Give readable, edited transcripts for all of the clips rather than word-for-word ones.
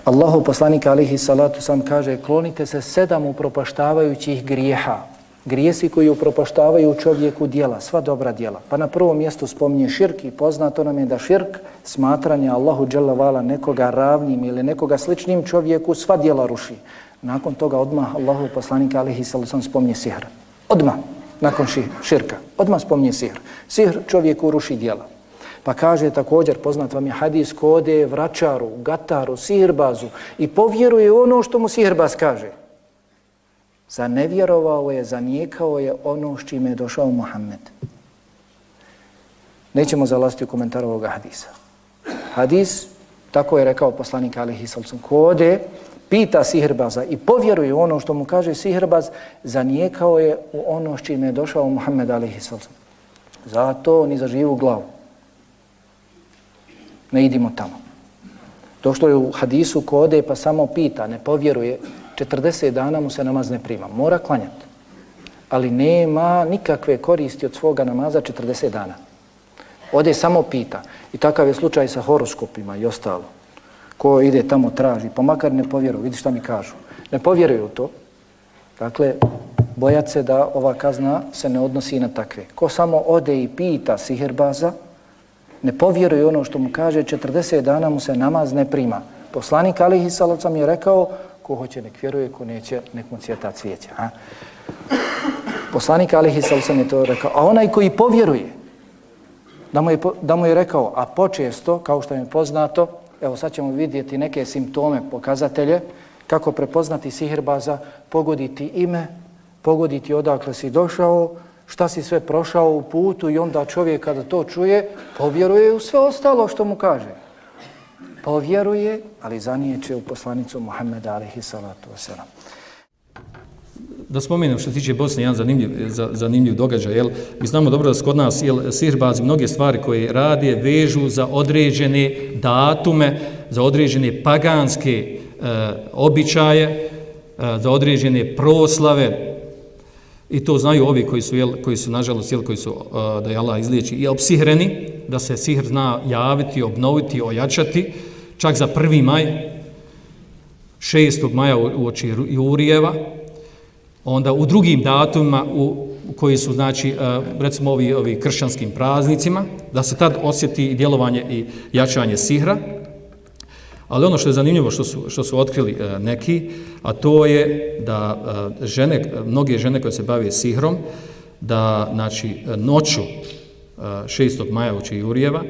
Allahov poslanik alihi salatu sam kaže klonite se 7 upropaštavajućih grijeha. Grijesi koji upropaštavaju čovjeku djela, sva dobra djela. Pa na prvom mjestu spominje širk i poznato nam je da širk, smatranje Allahu dželle vala nekoga ravnim ili nekoga sličnim čovjeku, sva djela ruši. Nakon toga odmah Allahov poslanik alihi salatu sam spominje sihr. Odmah, nakon širka, odmah spominje sihr. Sihr čovjeku ruši djela. Pa kaže također, poznat vam je hadis, ko ode vračaru, gataru, sihirbazu i povjeruje ono što mu sihirbaz kaže. Zanevjerovao je, zanijekao je ono s čime je došao Muhammed. Nećemo zalaziti u komentar ovoga hadisa. Hadis, tako je rekao poslanik alihi sallam, ko ode, pita sihirbaza i povjeruje ono što mu kaže sihirbaz, zanijekao je u ono s čime je došao Muhammed alihi sallam. Zato ni za živu glavu ne idimo tamo. To što je u hadisu ko ode pa samo pita, ne povjeruje, 40 dana mu se namaz ne prima. Mora klanjati. Ali nema nikakve koristi od svoga namaza 40 dana. Ode samo pita. I takav je slučaj sa horoskopima i ostalo. Ko ide tamo traži, pa makar ne povjeruje, vidi šta mi kažu. Ne povjeruju u to. Dakle, bojat se da ova kazna se ne odnosi na takve. Ko samo ode i pita sihirbaza, ne povjeruje ono što mu kaže, 40 dana mu se namaz ne prima. Poslanik alihi sallam je rekao, ko hoće nek vjeruje, ko neće nek mu cvjeta cvijeća. Poslanik alihi sallam je to rekao. A onaj koji povjeruje, da mu je rekao, a počesto, kao što je poznato, evo sad ćemo vidjeti neke simptome, pokazatelje, kako prepoznati sihirbaza, pogoditi ime, pogoditi odakle si došao, šta si sve prošao u putu i onda čovjek kada to čuje, povjeruje u sve ostalo što mu kaže. Povjeruje, ali zanijeće u poslanicu Muhammeda alihi salatu wasalam. Da spomenem što se tiče Bosne, jedan zanimljiv događaj. Mi znamo dobro da kod nas sihirbazi mnoge stvari koje rade vežu za određene datume, za određene paganske običaje, za određene proslave. I to znaju ovi koji su nažalost, koji su, da je Allah izliječi, i opsihreni, da se sihr zna javiti, obnoviti, ojačati, čak za 1. maj, 6. maja uoči Jurijeva, onda u drugim datumima koji su, znači, recimo ovi kršćanskim praznicima, da se tad osjeti djelovanje i jačanje sihra. Ali ono što je zanimljivo, što su otkrili neki, a to je da mnoge žene koje se bave sihrom, da, znači, noću 6. maja uoči Jurijeva,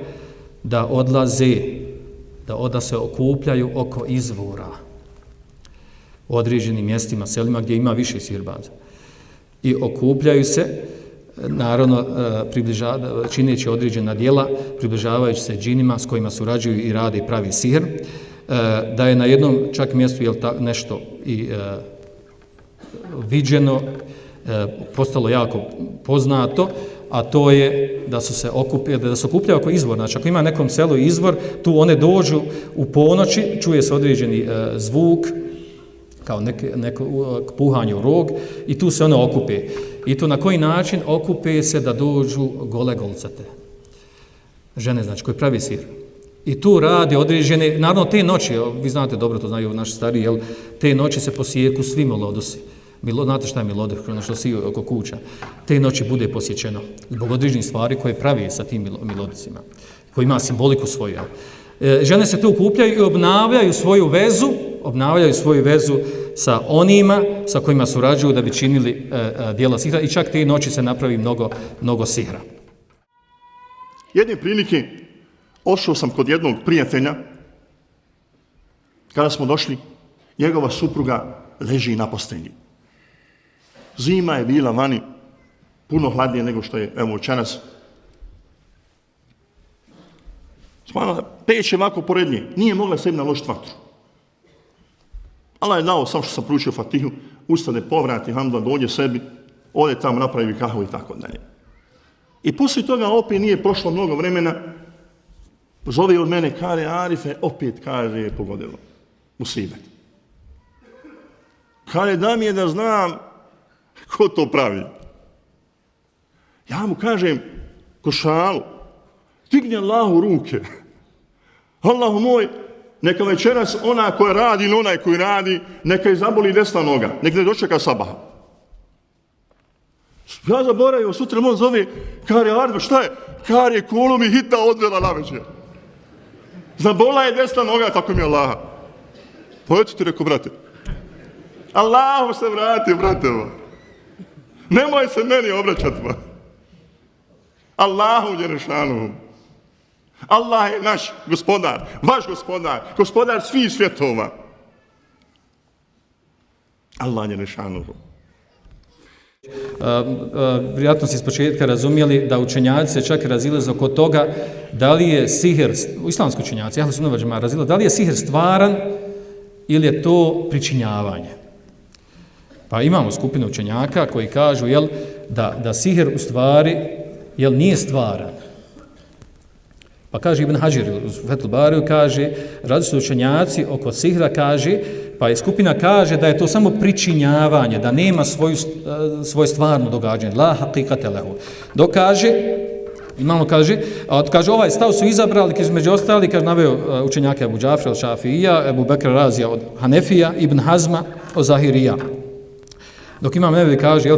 da se okupljaju oko izvora u određenim mjestima, selima gdje ima više sihirbaza. I okupljaju se, naravno, čineći određena djela, približavajući se džinima s kojima surađuju i rade i pravi sihr, da je na jednom čak mjestu nešto i viđeno, postalo jako poznato, a to je da se okupljaju oko izvora. Znači, ako ima nekom selu izvor, tu one dođu u ponoći, čuje se određeni zvuk, kao neko puhanje u rog, i tu se one okupe. I to na koji način? Okupe se da dođu gole golcate. Žene, znači, koje pravi sihr. I tu radi određene, naravno te noći, vi znate dobro, to znaju naši stariji, te noći se posijeku svi milodosi. Znate šta je milodih, ono što si oko kuća. Te noći bude posjećeno zbog određenih stvari koje pravi sa tim milodicima, koji ima simboliku svoju. Žene se tu okupljaju i obnavljaju svoju vezu sa onima sa kojima surađuju da bi činili djela sihra, i čak te noći se napravi mnogo sihra. Jedne prilike ošao sam kod jednog prijatelja, kada smo došli, njegova supruga leži na postelji. Zima je bila vani, puno hladnije nego što je večeras. Peče ovako pored nje, nije mogla sebi naložiti vatru. Allah je dao, sam što sam proučio Fatihu, ustane, povrati, hamdla, dođe sebi, ode tamo, napravi kahvu i tako dalje. I poslije toga opet nije prošlo mnogo vremena, zove od mene, kaže, Arife, opet, kaže, pogodilo. Musibet. Kaže, da mi je da znam ko to pravi. Ja mu kažem, ko šalu, digni Allahu ruke. Allahu moj, Neka večeras ona koja radi ili onaj koji radi, neka je zaboli desna noga, neka ne dočeka sabaha. Ja zaboravio, sutra on zove, kaže, Ardo, šta je? Kaže, kolo mi hitna odvela na večer. Zabola je desna noga, tako mi je Allaha. Pa eto ti rekao, brate. Allahu se vrati, brate. Nemoj se meni obraćati. Allahu dželešanu. Allah je naš gospodar, vaš gospodar, gospodar svih svjetova. Allah dželešanu. Vjerojatno si iz početka razumjeli da učenjaci se čak razilaze oko toga da li je sihr, islamski učenjaci, Ehlu Sunnet vel Džemaat razilaze, da li je sihr stvaran ili je to pričinjavanje. Pa imamo skupinu učenjaka koji kažu da sihr u stvari nije stvaran. Pa kaže Ibn Hađir u Fethul Bariju, kaže, različiti učenjaci oko sihra, kaže, pa je skupina kaže da je to samo pričinjavanje, da nema svoje stvarno događanje, la haqiqate lehu. Dok kaže, kaže ovaj stav su izabrali, između ostali, kaže, naveo učenjaka Ebu Džafra od Šafija, Ebu Bekra Razija od Hanefija, Ibn Hazma od Zahirija. Dok Imam Nevevi kaže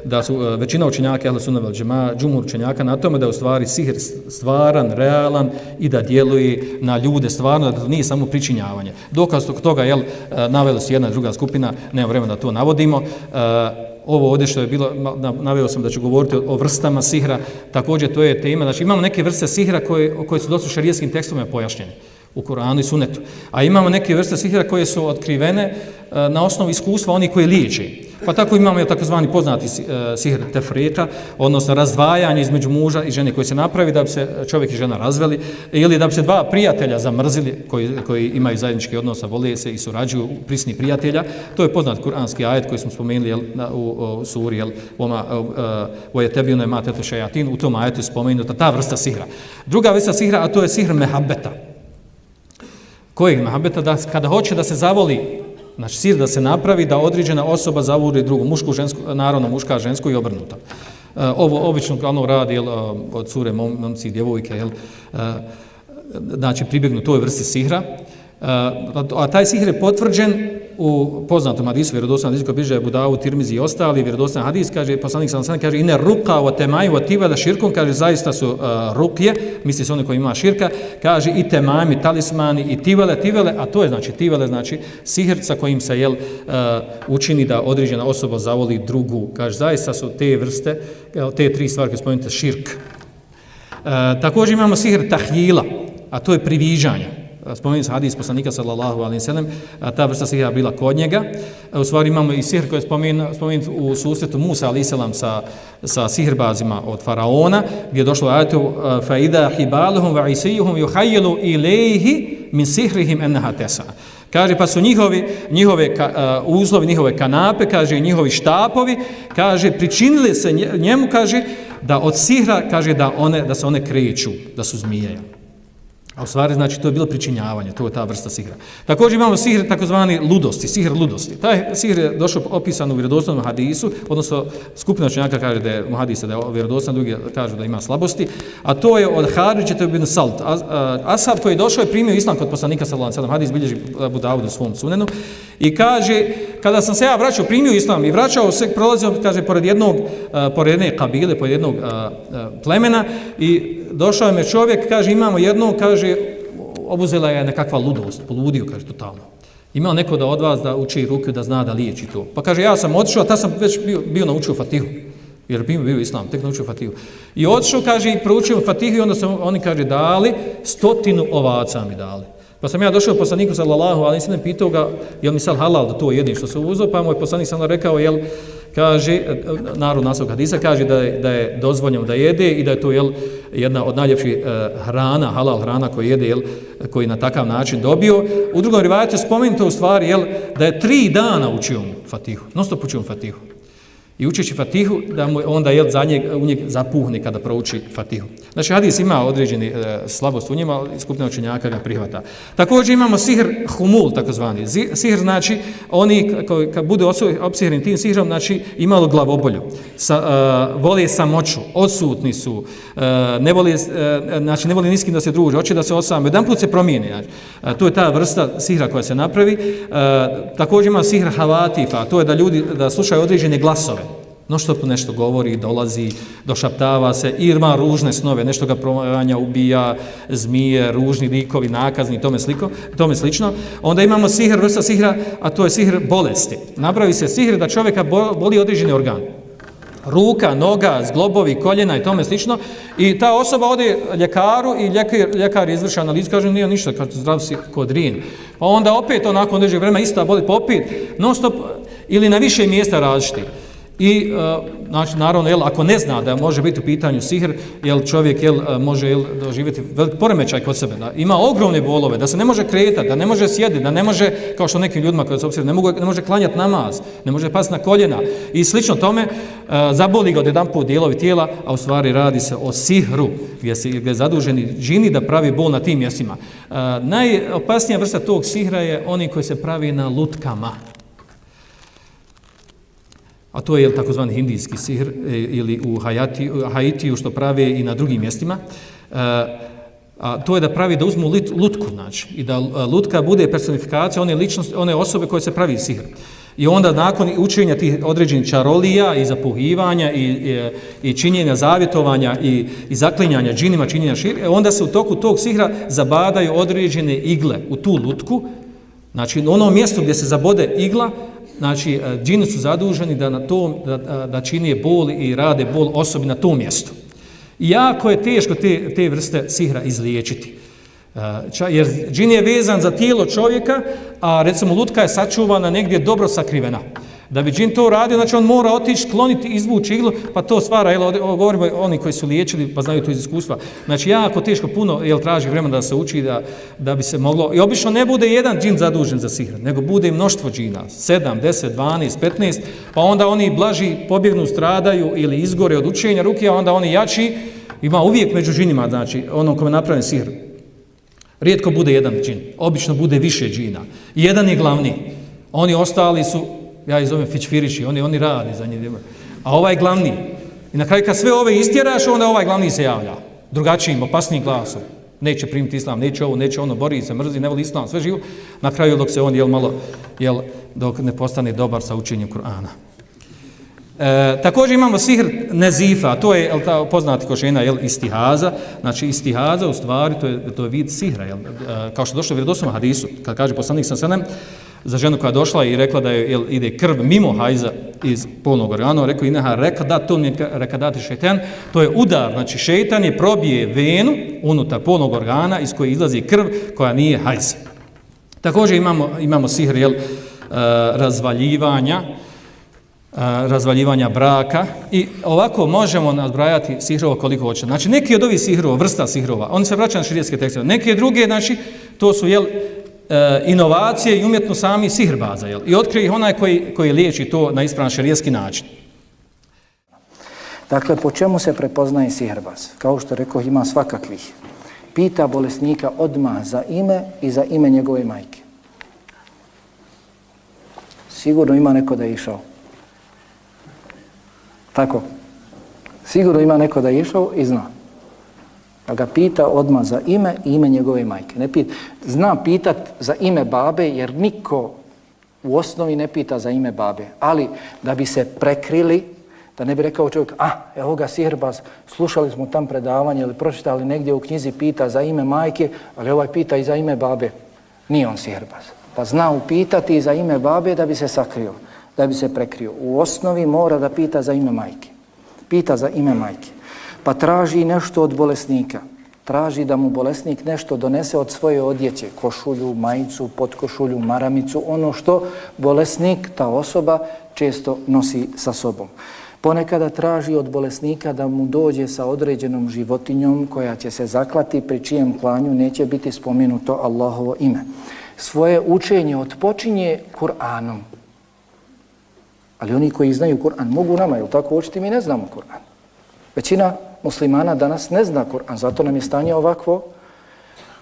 da su većina učenjaka Ehlu Sunnet vel Džemaat, džumhur učenjaka na tome da je u stvari sihr stvaran, realan i da djeluje na ljude stvarno, da to nije samo pričinjavanje. Dokaz toga naveli su jedna i druga skupina, nema vremena da to navodimo. Ovo ovdje što je bilo, naveo sam da ću govoriti o vrstama sihra, također to je tema, znači imamo neke vrste sihra koje su dosta u šerijskim tekstovima pojašnjene u Kuranu i Sunnetu, a imamo neke vrste sihra koje su otkrivene na osnovu iskustva onih koji liječe. Pa tako imamo takozvani poznati sihr tefrika, odnosno razdvajanje između muža i žene koji se napravi da bi se čovjek i žena razveli, ili da bi se dva prijatelja zamrzili koji imaju zajednički odnos, vole se i surađuju, prisni prijatelja. To je poznat kuranski ajet koji smo spomenuli u suri u tom ajetu je spomenuta ta vrsta sihra. Druga vrsta sihra, a to je sihr mehabeta. Kojeg mehabeta? Da kada hoće da se zavoli, znači sihr da se napravi da određena osoba zavoli drugu, mušku, žensku, naravno muška, žensku i obrnuto. Ovo obično glavno radi od cure, momci i djevojke, znači pribjegnu toj vrsti sihra. A taj sihr je potvrđen u poznatom hadisu, vjerodostojnom hadisu koji bilježe Ebu Davud, Tirmizi i ostali, vjerodostojan hadis, kaže, poslanik sallallahu alejhi ve sellem kaže, ine ruqa wa temai wa tivela širkom, kaže, zaista su rukje, misli se one koji ima širka, kaže, i temami, talismani, i tivele, a to je, znači, tivele, znači, sihr sa kojim se, učini da određena osoba zavoli drugu, kaže, zaista su te vrste, te tri stvari koje spomenute, širk. Također imamo sihr tahyila, a to je priviđanje. Spomenuo se hadis poslanika sallallahu alejhi ve sellem, ta vrsta sihra bila kod njega. U stvari imamo i sihr koji je spomenut u susretu Musa alejhi selam sa sihrbazima od faraona, gdje je došlo ajetu fa idha hibaluhum wa isiyuhum yuhayyalu ilayhi min sihrihim annaha tasa. Kaže, pa su njihove uzlovi, njihove kanape, kaže, njihovi štapovi, kaže, pričinili se njemu, kaže, da od sihra, kaže, da se one kreću, da su zmije. A u stvari, znači, to je bilo pričinjavanje, to je ta vrsta sihra. Također imamo sihr takozvani ludosti, sihr ludosti. Taj sihr je došao opisan u vjerodostojnom hadisu, odnosno skupina učenjaka kaže da je u hadisu da je vjerodostojan, drugi kažu da ima slabosti, a to je od Haridžete ibn Salt. Ashab koji je došao je primio islam kod poslanika sallallahu alejhi ve sellem, hadis bilježi Abu Davud u svom sunenu, i kaže, kada sam se ja vraćao, primio islam i vraćao se, prolazio, kaže, pored jedne kabile, pored jednog plemena, i došao je me čovjek, kaže, imamo jednog, kaže, obuzela je nekakva ludost, poludio, kaže, totalno. Imao neko da od vas da uči ruku, da zna da liječi to. Pa kaže, ja sam otišao, a ta sam već bio naučio Fatihu, jer bio islam, tek naučio Fatihu. I otišao, kaže, i proučio Fatihu i onda su oni, kaže, dali 100 ovaca mi dali. Pa sam ja došao poslaniku sallallahu alejhi ve sellem, pitao ga, jel mi sad halal da to jedem što se uzeo, pa moj poslanik sam rekao, kaže, narod naslov hadisa, kaže da je dozvoljeno da jede i da je to, jedna od najljepših hrana, halal hrana koju jede, koji na takav način dobio. U drugom rivajetu spomenuto u stvari, da je 3 dana učio mu Fatihu, non stop učio mu Fatihu. I učeći Fatihu, da mu onda u njeg zapuhne kada prouči Fatihu. Znači, hadis ima određeni slabost u njima, skupina učenjaka ga prihvata. Također imamo sihr humul, takozvani. Sihr znači, oni kad budu opsihireni tim sihrom, znači imalo glavobolju. vole samoću, odsutni su, ne vole ni s kim da se druže, hoće da se osame, jedan put se promijeni. Znači. To je ta vrsta sihra koja se napravi. Također ima sihr havatifa, to je da ljudi da slušaju određene glasove. Nešto govori, dolazi, došaptava se, ima ružne snove, nešto ga proganja, ubija, zmije, ružni likovi, nakazni i tome slično. Onda imamo vrsta sihra, a to je sihr bolesti. Napravi se sihr da čovjeka boli određeni organ. Ruka, noga, zglobovi, koljena i tome slično. I ta osoba ode ljekaru i ljekar izvrši analizu, kaže nije ništa, kaže zdrav si kod rin. Pa onda opet onako određe vremena ista boli, pa opet non stop ili na više mjesta različiti. I znači, naravno, ako ne zna da može biti u pitanju sihr, čovjek može doživjeti velik poremećaj kod sebe, da ima ogromne bolove, da se ne može kretati, da ne može sjediti, da ne može, kao što nekim ljudima koji se opsiraju, ne može klanjati namaz, ne može pasti na koljena i slično tome, zaboli ga od jedan put dijelovi tijela, a u stvari radi se o sihru, gdje je zaduženi džini da pravi bol na tim mjestima. Najopasnija vrsta tog sihra je oni koji se pravi na lutkama. A to je takozvani indijski sihr ili u Haitiju što prave i na drugim mjestima. A to je da pravi da uzmu lutku, znači, i da lutka bude personifikacija one osobe koje se pravi sihr. I onda nakon učenja tih određenih čarolija i zapuhivanja i činjenja zavjetovanja i zaklinjanja džinima, činjenja širke, onda se u toku tog sihra zabadaju određene igle u tu lutku, znači na onom mjestu gdje se zabode igla. Znači, džini su zaduženi da čine bol i rade bol osobi na tom mjestu. I jako je teško te vrste sihra izliječiti. Jer džin je vezan za tijelo čovjeka, a recimo lutka je sačuvana negdje dobro sakrivena. Da bi džin to radio, znači on mora otići, skloniti, izvući iglu, pa to stvara, govorimo oni koji su liječili, pa znaju to iz iskustva. Znači, jako teško puno, traži vremena da se uči, da bi se moglo, i obično ne bude jedan džin zadužen za sihr, nego bude mnoštvo džina, 7, 10, 12, 15, pa onda oni blaži pobjegnu, stradaju ili izgore od učenja ruke, a onda oni jači, ima uvijek među džinima, znači, onom kome je napravljen sihr. Rijetko bude jedan džin, obično bude više džina. Jedan je glavni, oni ostali su, ja ih zovem fičfiriši, oni radi za njih. A ovaj glavni. I na kraju kad sve ove istjeraš, onda ovaj glavni se javlja. Drugačijim, opasnijim glasom. Neće primiti islam, neće ovo, neće ono, bori se, mrzi, ne voli islam, sve živo. Na kraju dok se on, dok ne postane dobar sa učenjem Kur'ana. Također imamo sihr nezifa, to je poznati kod žena istihaza. Znači istihaza u stvari to je vid sihra, kao što je došlo u vjerodostojnom hadisu, kad kaže poslanik sallallahu alejhi ve sellem za ženu koja je došla i rekla da je ide krv mimo hajza iz polnog organa, rekao inaha rekadati šejtan, to je udar, znači šejtan je probije venu unutar polnog organa iz koje izlazi krv koja nije hajz. Također imamo sihr razvaljivanja braka i ovako možemo nazbrajati sihrova koliko hoće. Znači neki od ovih sihrova, vrsta sihrova, oni se vraćaju na šerijatske tekstove. Neke druge, znači, to su inovacije i umjetno sami sihrbaza. I otkrije ih onaj koji liječi to na ispravan šerijatski način. Dakle, po čemu se prepoznaje sihrbaz? Kao što rekao, ima svakakvih. Pita bolesnika odmah za ime i za ime njegove majke. Sigurno ima neko da je išao. Tako. Sigurno ima neko da je išao i zna. Da ga pita odmah za ime i ime njegove majke. Zna pitat za ime babe jer niko u osnovi ne pita za ime babe. Ali da bi se prekrili, da ne bi rekao čovjek, evo ga sihrbaz, slušali smo tam predavanje ili pročitali negdje u knjizi pita za ime majke, ali ovaj pita i za ime babe. Nije on sihrbaz. Pa zna upitati za ime babe da bi se sakrio, da bi se prekrio. U osnovi mora da pita za ime majke. Pita za ime majke. Pa traži nešto od bolesnika. Traži da mu bolesnik nešto donese od svoje odjeće. Košulju, majicu, potkošulju, maramicu. Ono što bolesnik, ta osoba, često nosi sa sobom. Ponekada traži od bolesnika da mu dođe sa određenom životinjom koja će se zaklati, pri čijem klanju neće biti spomenuto Allahovo ime. Svoje učenje otpočinje Kur'anom. Ali oni koji znaju Kur'an mogu nama, jel tako, učiti, mi ne znamo Kur'an. Većina muslimana danas ne zna Kur'an, zato nam je stanje ovakvo.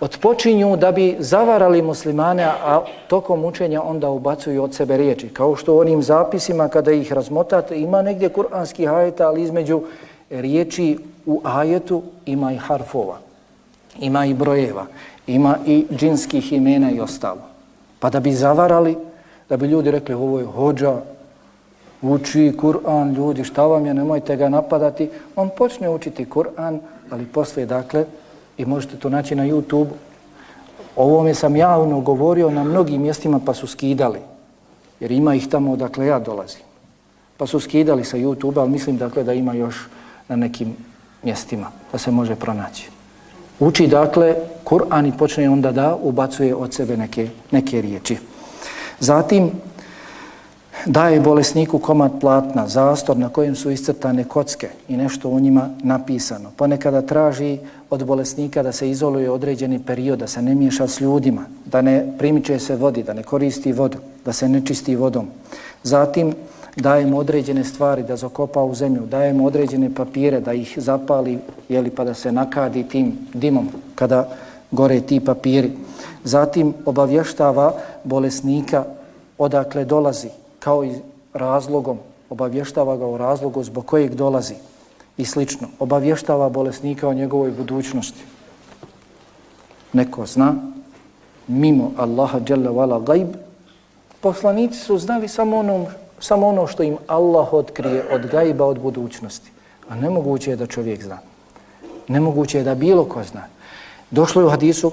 Otpočinju da bi zavarali muslimane, a tokom učenja onda ubacuju od sebe riječi. Kao što u onim zapisima kada ih razmotate ima negdje kuranskih ajeta, ali između riječi u ajetu ima i harfova, ima i brojeva, ima i džinskih imena i ostalo. Pa da bi zavarali, da bi ljudi rekli ovo je hodža, uči Kur'an, ljudi šta vam je, nemojte ga napadati. On počne učiti Kur'an, ali poslije dakle, i možete to naći na YouTube, ovome sam javno govorio na mnogim mjestima pa su skidali, jer ima ih tamo odakle ja dolazim. Pa su skidali sa YouTube, ali mislim dakle da ima još na nekim mjestima da se može pronaći. Uči dakle Kur'an i počne onda da ubacuje od sebe neke riječi. Zatim daje bolesniku komad platna, zastor na kojem su iscrtane kocke i nešto u njima napisano. Ponekada traži od bolesnika da se izoluje određeni period, da se ne miješa s ljudima, da ne primiče se vodi, da ne koristi vodu, da se ne čisti vodom. Zatim daje mu određene stvari da zakopa u zemlju, daje mu određene papire da ih zapali, pa da se nakadi tim dimom kada gore ti papiri. Zatim obavještava bolesnika odakle dolazi, kao i razlogom, obavještava ga o razlogu zbog kojeg dolazi i slično. Obavještava bolesnika o njegovoj budućnosti. Neko zna, mimo Allaha dželle vala gajb, poslanici su znali samo ono što im Allah otkrije od gajba, od budućnosti. A nemoguće je da čovjek zna. Nemoguće je da bilo ko zna. Došlo je u hadisu,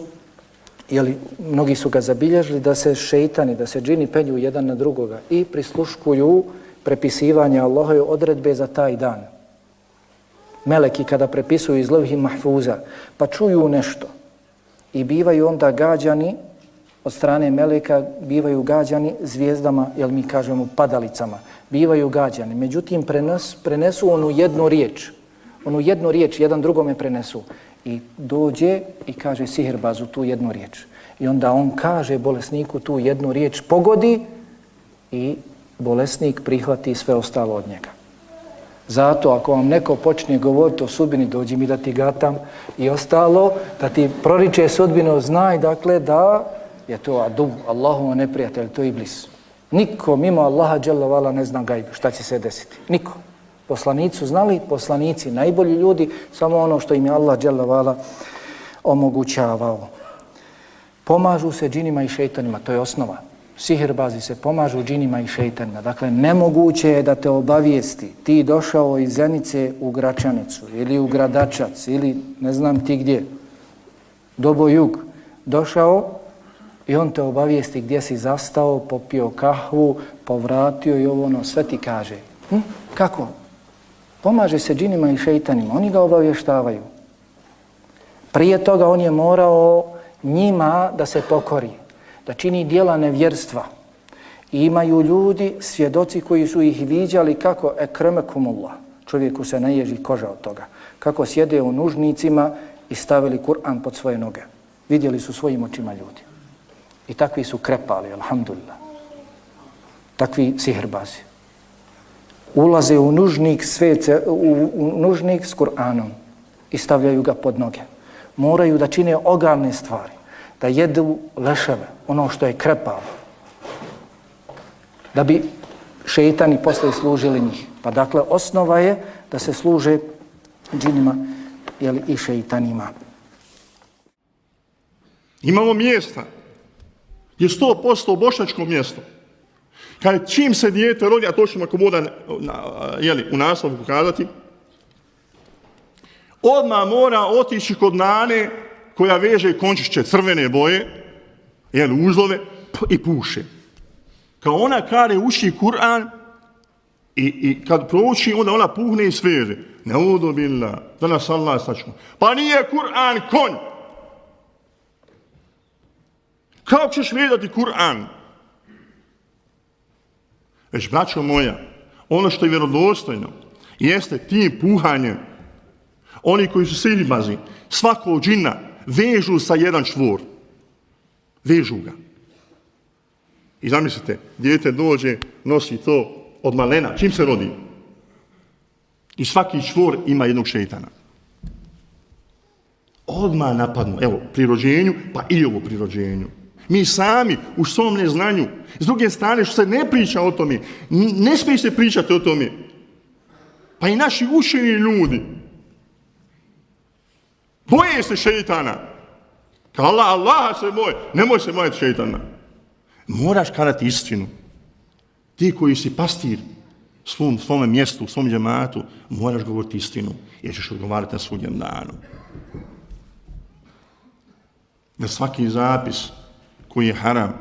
mnogi su ga zabilježili, da se šeitani, da se džini penju jedan na drugoga i prisluškuju prepisivanje Allahove odredbe za taj dan. Meleki kada prepisuju iz levhi mahfuza, pa čuju nešto i bivaju onda gađani od strane meleka, bivaju gađani zvijezdama, mi kažemo padalicama, bivaju gađani. Međutim, prenesu onu jednu riječ, jedan drugome prenesu. I dođe i kaže sihirbazu tu jednu riječ. I onda on kaže bolesniku tu jednu riječ, pogodi i bolesnik prihvati sve ostalo od njega. Zato ako vam neko počne govoriti o sudbini, dođi mi da ti gatam i ostalo, da ti proriče sudbinu, znaj dakle da je to adu, Allahov neprijatelj, to je iblis. Niko mimo Allaha dželle vala ne zna gajb, šta će se desiti. Niko. Poslanici su znali, poslanici, najbolji ljudi, samo ono što im je Allah dželle vala omogućavao. Pomažu se džinima i šejtanima, to je osnova. Sihirbazi se pomažu džinima i šejtanima. Dakle, nemoguće je da te obavijesti, ti došao iz Zenice u Gračanicu ili u Gradačac ili ne znam ti gdje, Dobo jug, došao i on te obavijesti gdje si zastao, popio kahvu, povratio i ovo sve ti kaže. Kako? Pomaže se džinima i šejtanima, oni ga obavještavaju. Prije toga on je morao njima da se pokori, da čini djela nevjerstva. I imaju ljudi, svjedoci koji su ih viđali kako ekremekumullah, čovjeku se naježi koža od toga, kako sjede u nužnicima i stavili Kur'an pod svoje noge. Vidjeli su svojim očima ljudi. I takvi su krepali, alhamdulillah. Takvi sihirbazi. Ulaze u nužnik, u nužnik s Kur'anom i stavljaju ga pod noge. Moraju da čine ogavne stvari, da jedu leševe, ono što je krepalo, da bi šejtani poslije služili njih. Pa dakle, osnova je da se služe džinima i šejtanima. Imamo mjesta, je 100% bošnjačko mjesto. Kad čim se dijete rodi, a to ćemo ako moda u naslovu pokazati, odmah mora otići kod nane koja veže končišće crvene boje, uzlove i puše. Kao ona kare uči Kur'an i kad prouči, onda ona puhne i sveže. Neudu billah, da nas Allah sačuva. Pa nije Kur'an konj. Kako ćeš vezati Kur'an? Već, braćo moja, ono što je vjerodostojno jeste tim puhanjem. Oni koji su sihirbazi, svakog džina vežu sa jedan čvor. Vežu ga. I zamislite, dijete dođe, nosi to od malena, čim se rodi. I svaki čvor ima jednog šejtana. odmah napadnu. Evo, pri rođenju, pa i ovo pri rođenju. Mi sami u svom neznanju. S druge strane, što se ne priča o tome, ne smije se pričati o tome. Pa i naši učeni ljudi boje se šeitana. Kao Allah se boje, nemoj se bojati šeitana. Moraš kazati istinu. Ti koji si pastir svome mjestu, svom džematu, moraš govoriti istinu, jer ćeš odgovarati na sudnjem danu. Da svaki zapis koji je haram,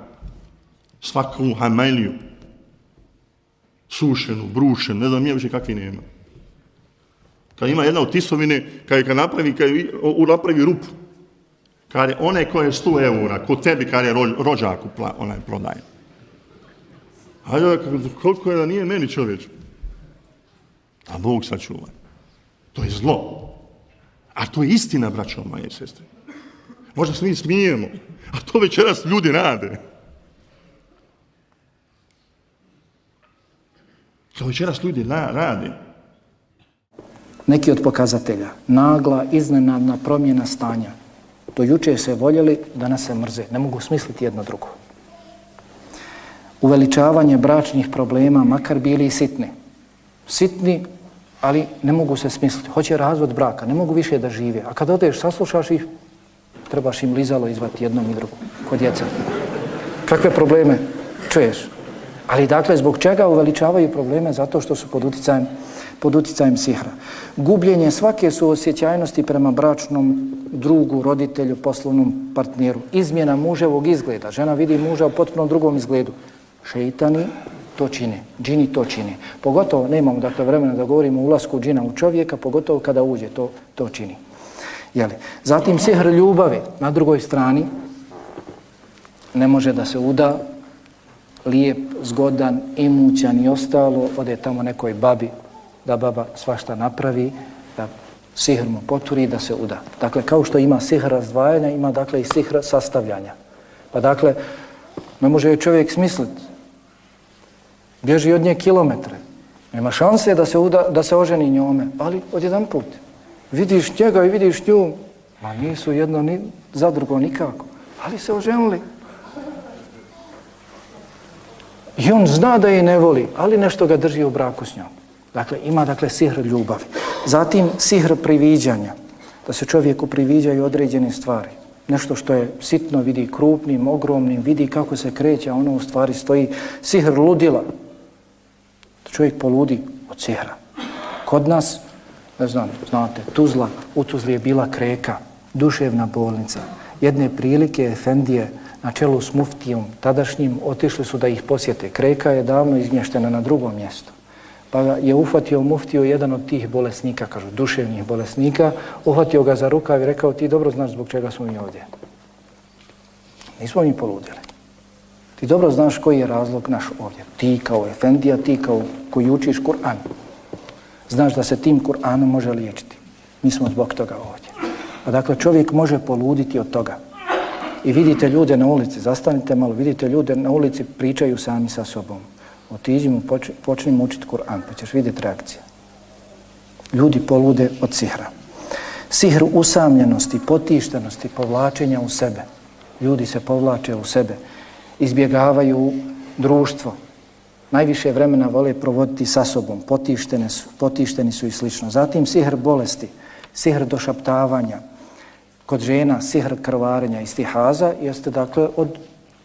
svaku hameliju, sušenu, brušenu, ne znam nije više kakvi nema. Kad ima jedna od tisovine, kad napravi rupu, kad je one koje je 100 eura, kod tebi kad je rođaku onaj prodaje. Hajde, koliko je da nije meni čovječ? A Bog sačuva. To je zlo. A to je istina, braćo moje i sestre. Možda se mi smijemo, a to večeras ljudi rade. To večeras ljudi rade. Neki od pokazatelja. Nagla, iznenadna promjena stanja. Do juče se voljeli, danas se mrze. Ne mogu smisliti jedno drugo. Uveličavanje bračnih problema, makar bili i sitni. Sitni, ali ne mogu se smisliti. Hoće razvod braka, ne mogu više da žive. A kad odeš, saslušaš ih, trebaš im lizalo izvati jednom i drugom. Kod djeca. Kakve probleme čuješ? Ali dakle, zbog čega uveličavaju probleme? Zato što su pod uticajem sihra. Gubljenje svake suosjećajnosti prema bračnom drugu, roditelju, poslovnom partneru. Izmjena muževog izgleda. Žena vidi muža u potpuno drugom izgledu. Šeitani to čine, džini to čine. Pogotovo, nemamo dakle vremena da govorimo o ulasku džina u čovjeka, pogotovo kada uđe, to čini. Jeli? Zatim sihr ljubavi na drugoj strani ne može da se uda, lijep, zgodan, imućan i ostalo, ode tamo nekoj babi, da baba svašta napravi, da sihr mu poturi, da se uda. Dakle, kao što ima sihr razdvajanja, ima dakle i sihr sastavljanja. Pa dakle, ne može čovjek smisliti. Bježi od nje kilometre. Nema šanse da se oženi njome, ali odjedan put. Vidiš njega i vidiš nju, ma nisu jedno ni za drugo nikako, ali se oženili. I on zna da je ne voli, ali nešto ga drži u braku s njom. Dakle, ima dakle sihr ljubavi. Zatim sihr priviđanja, da se čovjeku priviđaju određene stvari. Nešto što je sitno vidi krupnim, ogromnim, vidi kako se kreće, a ono u stvari stoji. Sihr ludila. Čovjek poludi od sihra. Kod nas, ne znam, znate, Tuzla, u Tuzli je bila kreka, duševna bolnica. Jedne prilike efendije na čelu s muftijom tadašnjim otišli su da ih posjete. Kreka je davno izmještena na drugom mjestu. Pa je uhvatio muftiju jedan od tih bolesnika, kažu, duševnih bolesnika, uhvatio ga za rukav i rekao, ti dobro znaš zbog čega smo mi ovdje. Nismo mi poludjeli. Ti dobro znaš koji je razlog naš ovdje. Ti kao efendija, ti kao koji učiš Kur'an. Znaš da se tim Kur'anom može liječiti. Mi smo zbog toga ovdje. Pa dakle, čovjek može poluditi od toga. I vidite ljude na ulici, zastanite malo, vidite ljude na ulici pričaju sami sa sobom. Otiđi mu, počni mu učiti Kur'an, pa ćeš vidjeti reakcije. Ljudi polude od sihra. Sihr usamljenosti, potištenosti, povlačenja u sebe. Ljudi se povlače u sebe. Izbjegavaju društvo. Najviše vremena vole provoditi sa sobom. Potišteni su i slično. Zatim sihr bolesti, sihr došaptavanja. Kod žena sihr krvarenja, istihaza, jeste dakle od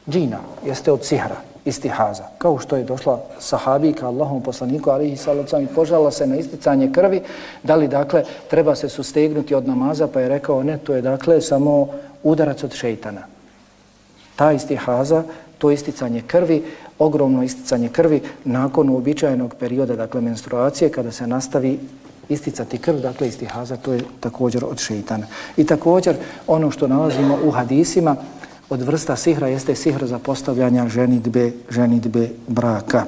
džina, jeste od sihra, istihaza. Kao što je došla sahabika Allahom poslaniku, alihi sallam, i požala se na isticanje krvi, da li dakle treba se sustegnuti od namaza, pa je rekao ne, to je dakle samo udarac od šejtana. Ta istihaza, to isticanje krvi, ogromno isticanje krvi nakon uobičajenog perioda, dakle menstruacije, kada se nastavi isticati krv, dakle istihaza, to je također od šejtana. I također ono što nalazimo u hadisima od vrsta sihra jeste sihr za postavljanja ženidbe braka.